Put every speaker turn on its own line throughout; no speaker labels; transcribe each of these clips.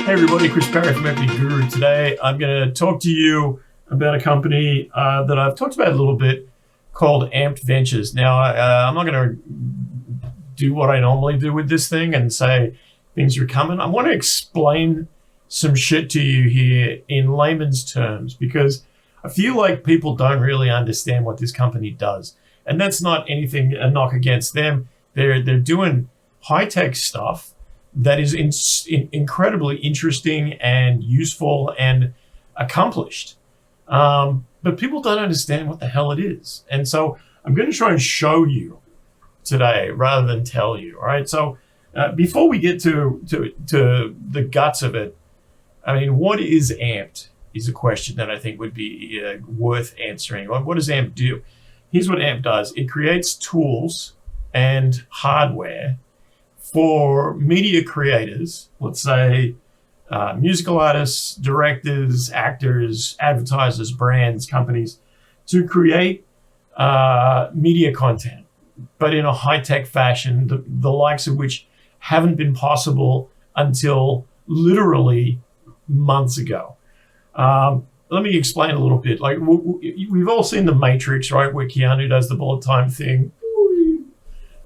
Hey everybody, Chris Parry from AMPD.C. Today I'm going to talk to you about a company that I've talked about a little bit called Amped Ventures. Now, I'm not going to do what I normally do with this thing and say things are coming. I want to explain some shit to you here in layman's terms because I feel like people don't really understand what this company does. And that's not anything, a knock against them. They're doing high-tech stuff that is incredibly interesting and useful and accomplished. But people don't understand what the hell it is. And so I'm going to try and show you today rather than tell you. All right. So before we get to the guts of it, I mean, what is Amped is a question that I think would be worth answering. What does Amped do? Here's what Amped does. It creates tools and hardware for media creators, let's say musical artists, directors, actors, advertisers, brands, companies, to create media content, but in a high-tech fashion, the likes of which haven't been possible until literally months ago. Let me explain a little bit. Like we've all seen The Matrix, right, where Keanu does the bullet time thing.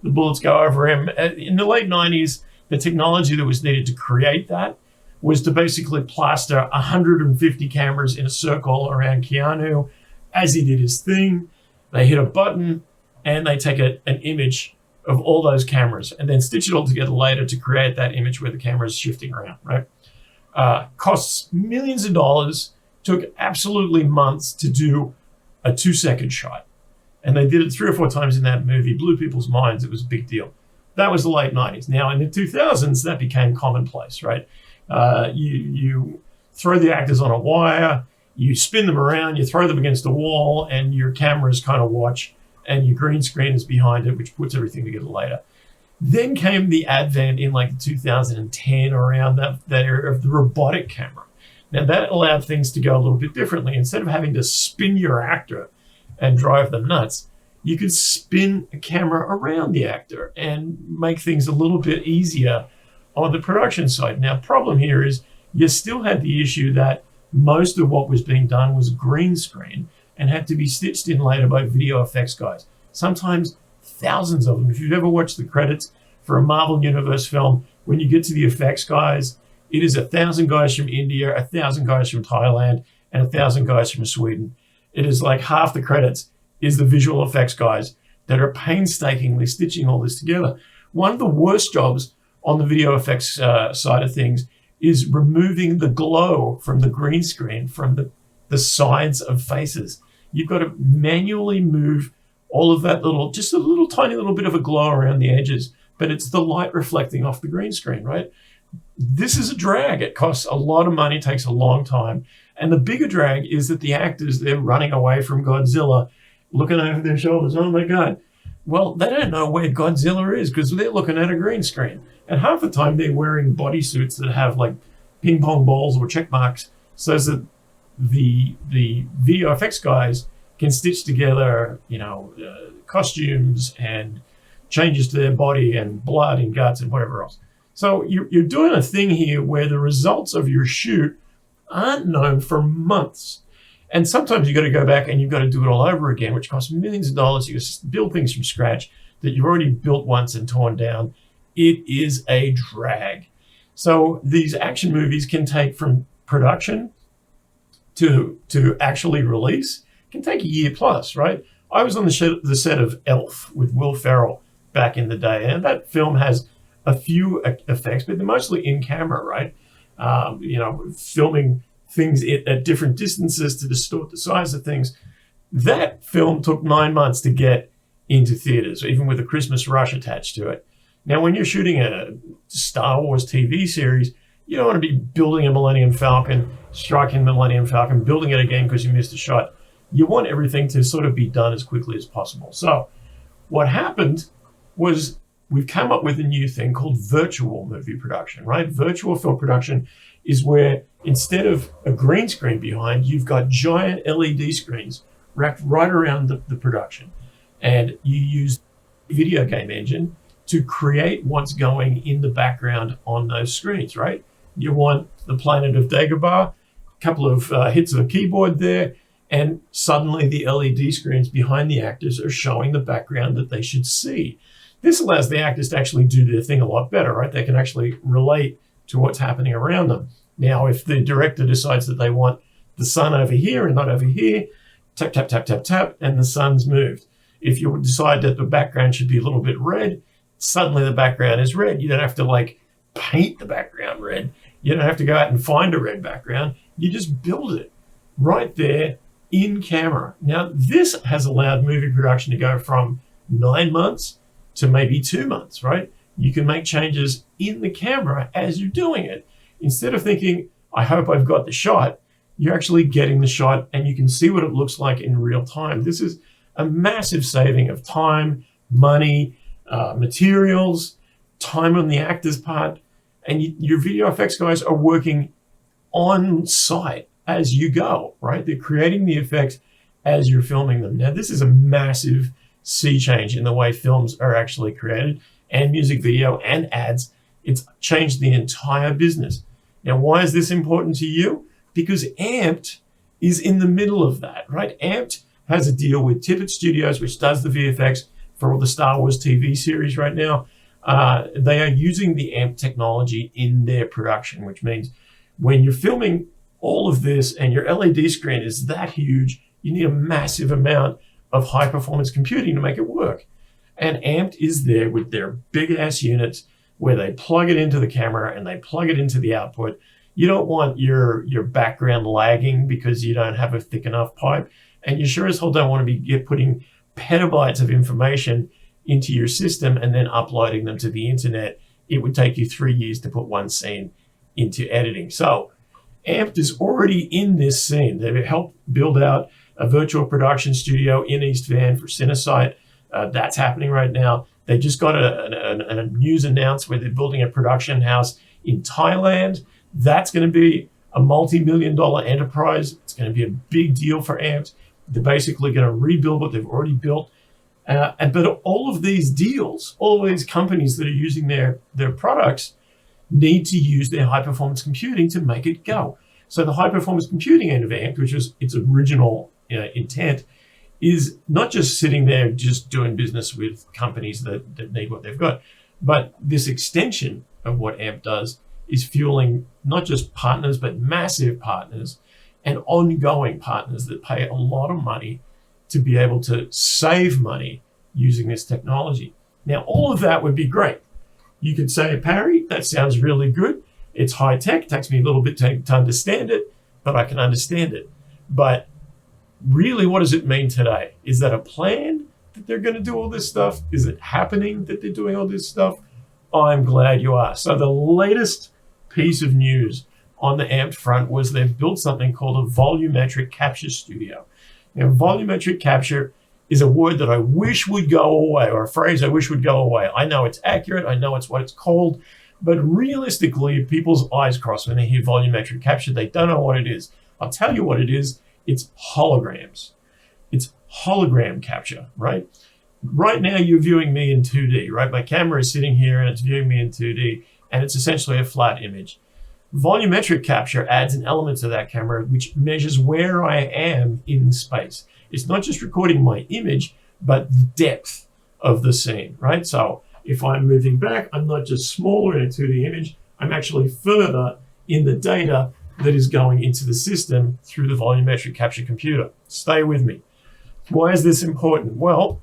The bullets go over him. In the late 90s, the technology that was needed to create that was to basically plaster 150 cameras in a circle around Keanu as he did his thing. They hit a button and they take an image of all those cameras and then stitch it all together later to create that image where the camera is shifting around, right? Costs millions of dollars, took absolutely months to do a 2-second shot. And they did it 3 or 4 times in that movie, blew people's minds. It was a big deal. That was the late 90s. Now, in the 2000s, that became commonplace, right? You throw the actors on a wire, you spin them around, you throw them against a wall, and your cameras kind of watch, and your green screen is behind it, which puts everything together later. Then came the advent in like 2010, around that era of the robotic camera. Now, that allowed things to go a little bit differently. Instead of having to spin your actor and drive them nuts, you could spin a camera around the actor and make things a little bit easier on the production side. Now, problem here is you still had the issue that most of what was being done was green screen and had to be stitched in later by video effects guys, sometimes thousands of them. If you've ever watched the credits for a Marvel Universe film, when you get to the effects guys, it is 1,000 guys from India, 1,000 guys from Thailand, and 1,000 guys from Sweden. It is like half the credits is the visual effects guys that are painstakingly stitching all this together. One of the worst jobs on the video effects side of things is removing the glow from the green screen from the sides of faces. You've got to manually move all of that just a little tiny little bit of a glow around the edges, but it's the light reflecting off the green screen, right? This is a drag. It costs a lot of money, takes a long time. And the bigger drag is that the actors, they're running away from Godzilla, looking over their shoulders. Oh my God. Well, they don't know where Godzilla is because they're looking at a green screen. And half the time they're wearing bodysuits that have like ping pong balls or check marks so that the video effects guys can stitch together, costumes and changes to their body and blood and guts and whatever else. So you're doing a thing here where the results of your shoot aren't known for months. And sometimes you've got to go back and you've got to do it all over again, which costs millions of dollars. You build things from scratch that you've already built once and torn down. It is a drag. So these action movies can take from production to actually release, can take a year plus, right? I was on the set of Elf with Will Ferrell back in the day, and that film has a few effects, but they're mostly in camera, right? Filming things at different distances to distort the size of things. That film took 9 months to get into theaters, even with a Christmas rush attached to it. Now, when you're shooting a Star Wars TV series, you don't want to be building a Millennium Falcon, striking the Millennium Falcon, building it again because you missed a shot. You want everything to sort of be done as quickly as possible. So what happened was we've come up with a new thing called virtual movie production, right? Virtual film production is where instead of a green screen behind, you've got giant LED screens wrapped right around the production. And you use video game engine to create what's going in the background on those screens, right? You want the planet of Dagobah, a couple of hits of a keyboard there, and suddenly the LED screens behind the actors are showing the background that they should see. This allows the actors to actually do their thing a lot better, right? They can actually relate to what's happening around them. Now, if the director decides that they want the sun over here and not over here, tap, tap, tap, tap, tap, and the sun's moved. If you decide that the background should be a little bit red, suddenly the background is red. You don't have to like paint the background red. You don't have to go out and find a red background. You just build it right there in camera. Now, this has allowed movie production to go from 9 months to maybe 2 months, right? You can make changes in the camera as you're doing it. Instead of thinking, I hope I've got the shot, you're actually getting the shot and you can see what it looks like in real time. This is a massive saving of time, money, materials, time on the actor's part, and your video effects guys are working on site as you go, right? They're creating the effects as you're filming them. Now, this is a massive sea change in the way films are actually created, and music video and ads. It's changed the entire business. Now, why is this important to you? Because AMPD is in the middle of that, right? AMPD has a deal with Tippett Studios, which does the VFX for all the Star Wars TV series right now. They are using the AMPD technology in their production, which means when you're filming all of this and your LED screen is that huge, you need a massive amount of high performance computing to make it work. And AMPD is there with their big ass units where they plug it into the camera and they plug it into the output. You don't want your background lagging because you don't have a thick enough pipe. And you sure as hell don't want to be putting petabytes of information into your system and then uploading them to the internet. It would take you 3 years to put one scene into editing. So AMPD is already in this scene. They've helped build out a virtual production studio in East Van for Cinesight. That's happening right now. They just got a news announced where they're building a production house in Thailand. That's going to be a multi-million-dollar enterprise. It's going to be a big deal for AMPD. They're basically going to rebuild what they've already built. But all of these deals, all of these companies that are using their products need to use their high-performance computing to make it go. So the high-performance computing end of AMPD, which was its original intent, is not just sitting there just doing business with companies that need what they've got, but this extension of what AMPD does is fueling not just partners, but massive partners and ongoing partners that pay a lot of money to be able to save money using this technology. Now, all of that would be great. You could say, Parry, that sounds really good. It's high tech, takes me a little bit to understand it, but I can understand it. But really, what does it mean today? Is that a plan that they're going to do all this stuff? Is it happening that they're doing all this stuff? I'm glad you are. So the latest piece of news on the AMPD front was they've built something called a volumetric capture studio. Now, volumetric capture is a word that I wish would go away, or a phrase I wish would go away. I know it's accurate. I know it's what it's called. But realistically, people's eyes cross when they hear volumetric capture. They don't know what it is. I'll tell you what it is. It's holograms. It's hologram capture, right? Right now, you're viewing me in 2D, right? My camera is sitting here and it's viewing me in 2D, and it's essentially a flat image. Volumetric capture adds an element to that camera which measures where I am in space. It's not just recording my image, but the depth of the scene, right? So if I'm moving back, I'm not just smaller in a 2D image, I'm actually further in the data that is going into the system through the volumetric capture computer. Stay with me. Why is this important? Well,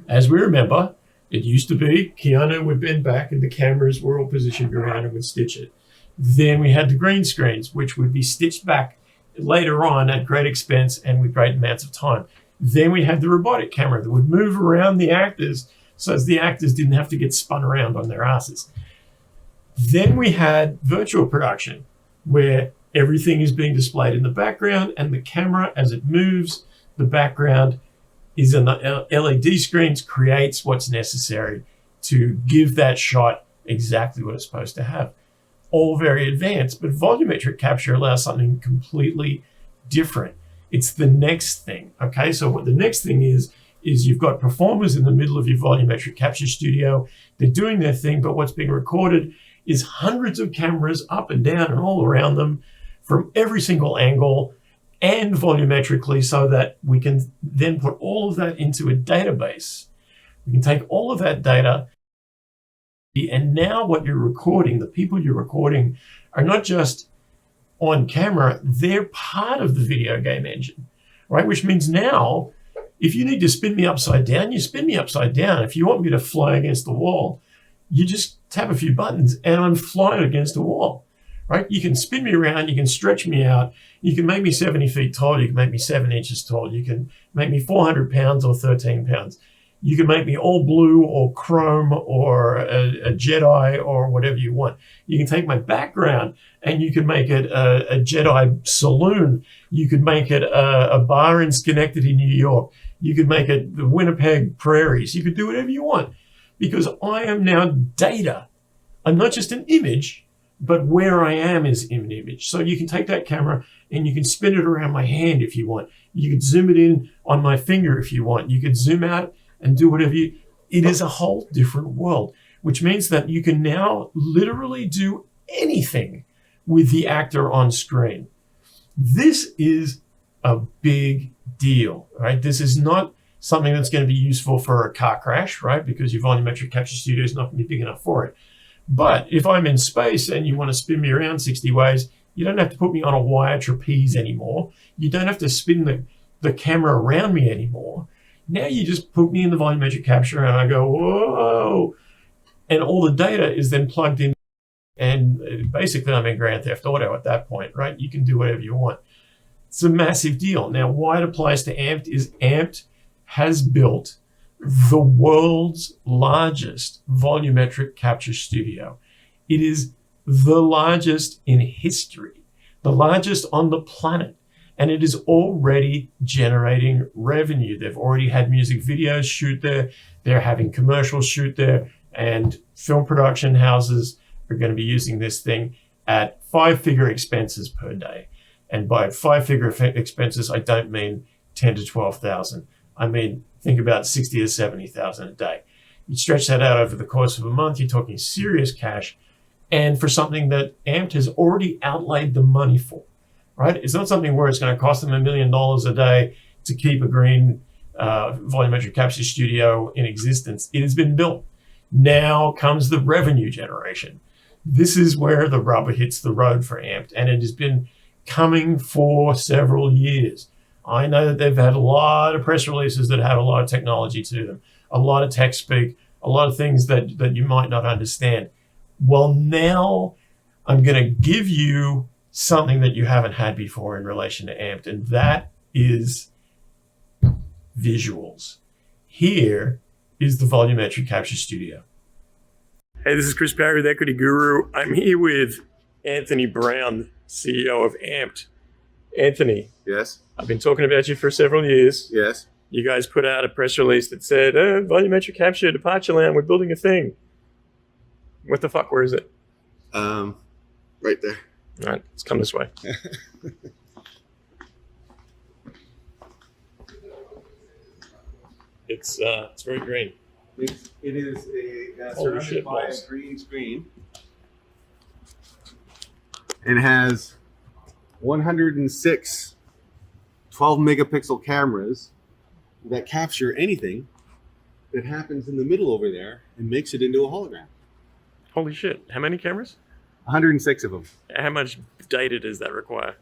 as we remember, it used to be Keanu would bend back and the cameras were all positioned around and would stitch it. Then we had the green screens, which would be stitched back later on at great expense and with great amounts of time. Then we had the robotic camera that would move around the actors so as the actors didn't have to get spun around on their asses. Then we had virtual production, where everything is being displayed in the background and the camera, as it moves, the background is in the LED screens, creates what's necessary to give that shot exactly what it's supposed to have. All very advanced, but volumetric capture allows something completely different. It's the next thing, okay? So what the next thing is you've got performers in the middle of your volumetric capture studio. They're doing their thing, but what's being recorded is hundreds of cameras up and down and all around them from every single angle and volumetrically, so that we can then put all of that into a database. We can take all of that data, and now what you're recording, the people you're recording, are not just on camera, they're part of the video game engine, right? Which means now, if you need to spin me upside down, you spin me upside down. If you want me to fly against the wall, you just tap a few buttons and I'm flying against the wall, right? You can spin me around, you can stretch me out, you can make me 70 feet tall, you can make me 7 inches tall, you can make me 400 pounds or 13 pounds. You can make me all blue or chrome or a Jedi or whatever you want. You can take my background and you can make it a Jedi saloon. You could make it a bar in Schenectady, New York. You could make it the Winnipeg prairies. You could do whatever you want, because I am now data. I'm not just an image, but where I am is an image. So you can take that camera and you can spin it around my hand if you want. You could zoom it in on my finger if you want. You could zoom out and do whatever you, it is a whole different world, which means that you can now literally do anything with the actor on screen. This is a big deal, right? This is not something that's going to be useful for a car crash, right? Because your volumetric capture studio is not going to be big enough for it. But if I'm in space and you want to spin me around 60 ways, you don't have to put me on a wire trapeze anymore. You don't have to spin the camera around me anymore. Now you just put me in the volumetric capture and I go, whoa. And all the data is then plugged in. And basically I'm in Grand Theft Auto at that point, right? You can do whatever you want. It's a massive deal. Now, why it applies to AMPD is AMPD has built the world's largest volumetric capture studio. It is the largest in history, the largest on the planet. And it is already generating revenue. They've already had music videos shoot there. They're having commercials shoot there. And film production houses are going to be using this thing at 5-figure expenses per day. And by 5-figure expenses, I don't mean 10 to 12,000. I mean, think about 60 to 70,000 a day. You stretch that out over the course of a month, you're talking serious cash. And for something that AMPD has already outlaid the money for. Right? It's not something where it's going to cost them $1 million a day to keep a green volumetric capture studio in existence. It has been built. Now comes the revenue generation. This is where the rubber hits the road for AMPD, and it has been coming for several years. I know that they've had a lot of press releases that have a lot of technology to them, a lot of tech speak, a lot of things that you might not understand. Well, now I'm going to give you something that you haven't had before in relation to AMPD, and that is visuals. Here is the volumetric capture studio. Hey, this is Chris Parry with Equity Guru. I'm here with Anthony Brown, CEO of AMPD. Anthony.
Yes.
I've been talking about you for several years.
Yes.
You guys put out a press release that said, volumetric capture, departure land, we're building a thing. What the fuck, where is it?
Right there.
All right, let's come this way. It's very green.
It is surrounded by a green screen. It has 106 12 megapixel cameras that capture anything that happens in the middle over there and makes it into a hologram.
Holy shit. How many cameras?
106 of them.
How much data does that require?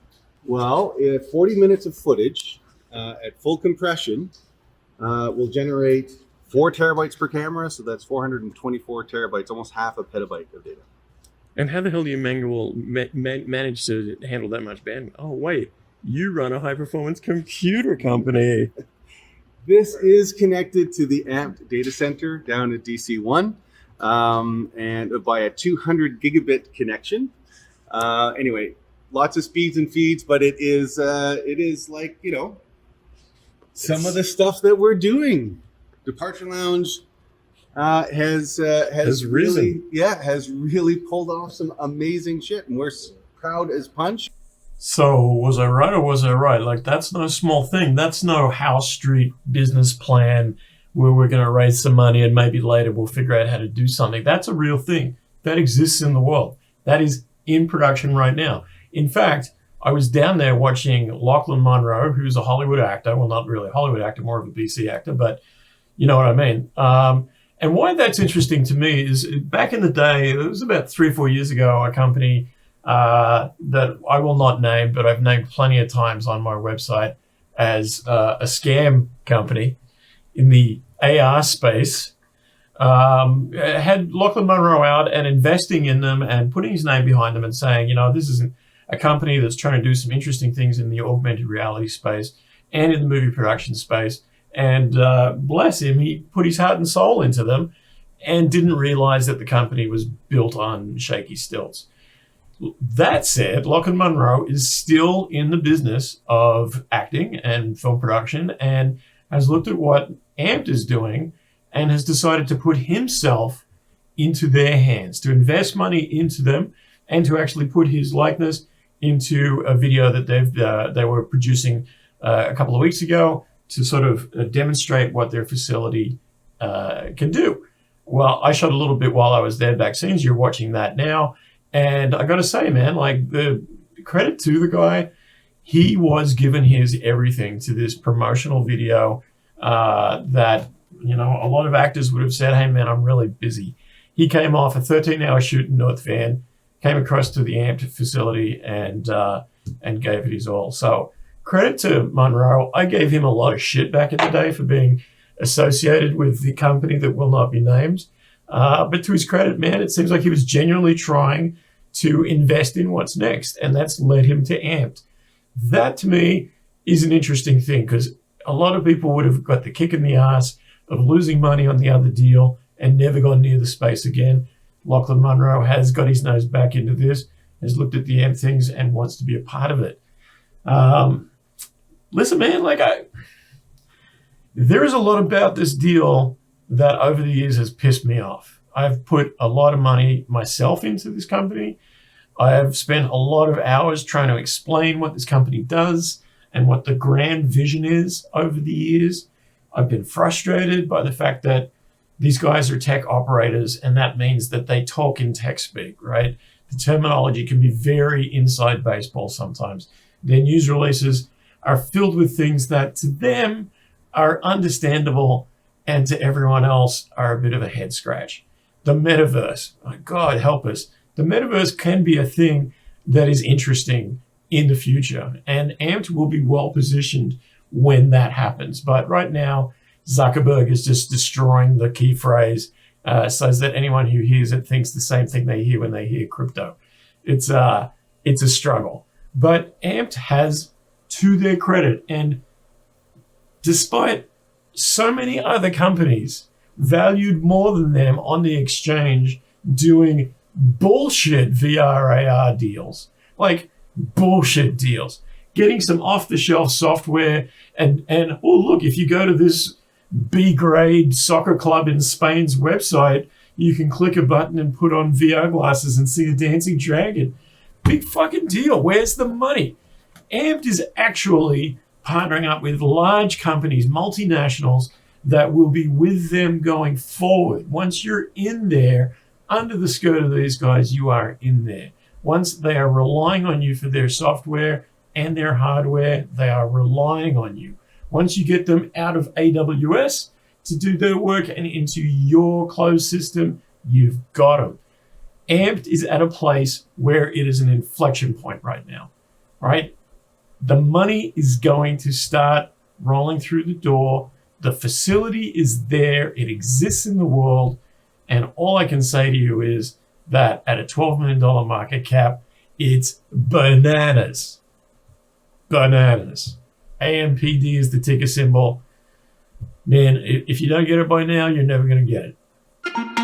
Well, 40 minutes of footage at full compression will generate 4 terabytes per camera, so that's 424 terabytes, almost half a petabyte of data.
And how the hell do you manage to handle that much bandwidth? Oh, wait, you run a high-performance computer company.
This is connected to the AMPD data center down at DC1 and by a 200 gigabit connection. Anyway, lots of speeds and feeds, but it is like, you know, some of the stuff that we're doing. Departure Lounge has really pulled off some amazing shit, and we're proud as punch.
So was I right or was I right? Like, that's no small thing. That's no House Street business plan where we're going to raise some money and maybe later we'll figure out how to do something. That's a real thing. that exists in the world. That is in production right now. In fact, I was down there watching Lachlan Monroe, who's a Hollywood actor. Well, not really a Hollywood actor, more of a BC actor, but you know what I mean. And why that's interesting to me is back in the day, it was about 3 or 4 years ago, a company that I will not name, but I've named plenty of times on my website as a scam company in the AR space, had Lachlan Monroe out and investing in them and putting his name behind them and saying, you know, this is a company that's trying to do some interesting things in the augmented reality space and in the movie production space. And bless him, he put his heart and soul into them and didn't realize that the company was built on shaky stilts. That said, Lachlan Monroe is still in the business of acting and film production and has looked at what AMPD is doing and has decided to put himself into their hands, to invest money into them and to actually put his likeness into a video that they were producing a couple of weeks ago to sort of demonstrate what their facility can do. Well, I shot a little bit while I was there back scenes. You're watching that now. And I got to say, man, like the credit to the guy, he was given his everything to this promotional video that, you know, a lot of actors would have said, hey, man, I'm really busy. He came off a 13-hour shoot in North Van, came across to the AMPD facility and gave it his all. So credit to Monroe. I gave him a lot of shit back in the day for being associated with the company that will not be named. But to his credit, man, it seems like he was genuinely trying to invest in what's next, and that's led him to AMPD. That, to me, is an interesting thing because a lot of people would have got the kick in the ass of losing money on the other deal and never gone near the space again. Lachlan Monroe has got his nose back into this, has looked at the AMPD things and wants to be a part of it. Listen, man, there is a lot about this deal that over the years has pissed me off. I've put a lot of money myself into this company. I have spent a lot of hours trying to explain what this company does and what the grand vision is over the years. I've been frustrated by the fact that these guys are tech operators, and that means that they talk in tech speak, right? The terminology can be very inside baseball sometimes. Their news releases are filled with things that to them are understandable and to everyone else are a bit of a head scratch. The metaverse, oh God help us. The metaverse can be a thing that is interesting in the future, and AMPD will be well positioned when that happens. But right now, Zuckerberg is just destroying the key phrase so that anyone who hears it thinks the same thing they hear when they hear crypto. It's a struggle. But AMPD has, to their credit, and despite so many other companies valued more than them on the exchange doing bullshit VR AR deals, like bullshit deals, getting some off-the-shelf software and oh, look, if you go to this B-grade soccer club in Spain's website, you can click a button and put on VR glasses and see a dancing dragon. Big fucking deal. Where's the money? AMPD is actually partnering up with large companies, multinationals, that will be with them going forward. Once you're in there, under the skirt of these guys, you are in there. Once they are relying on you for their software and their hardware, they are relying on you. Once you get them out of AWS to do their work and into your closed system, you've got them. AMPD is at a place where it is an inflection point right now, right? The money is going to start rolling through the door. The facility is there. It exists in the world. And all I can say to you is that at a $12 million market cap, it's bananas. Bananas. AMPD is the ticker symbol. Man, if you don't get it by now, you're never going to get it.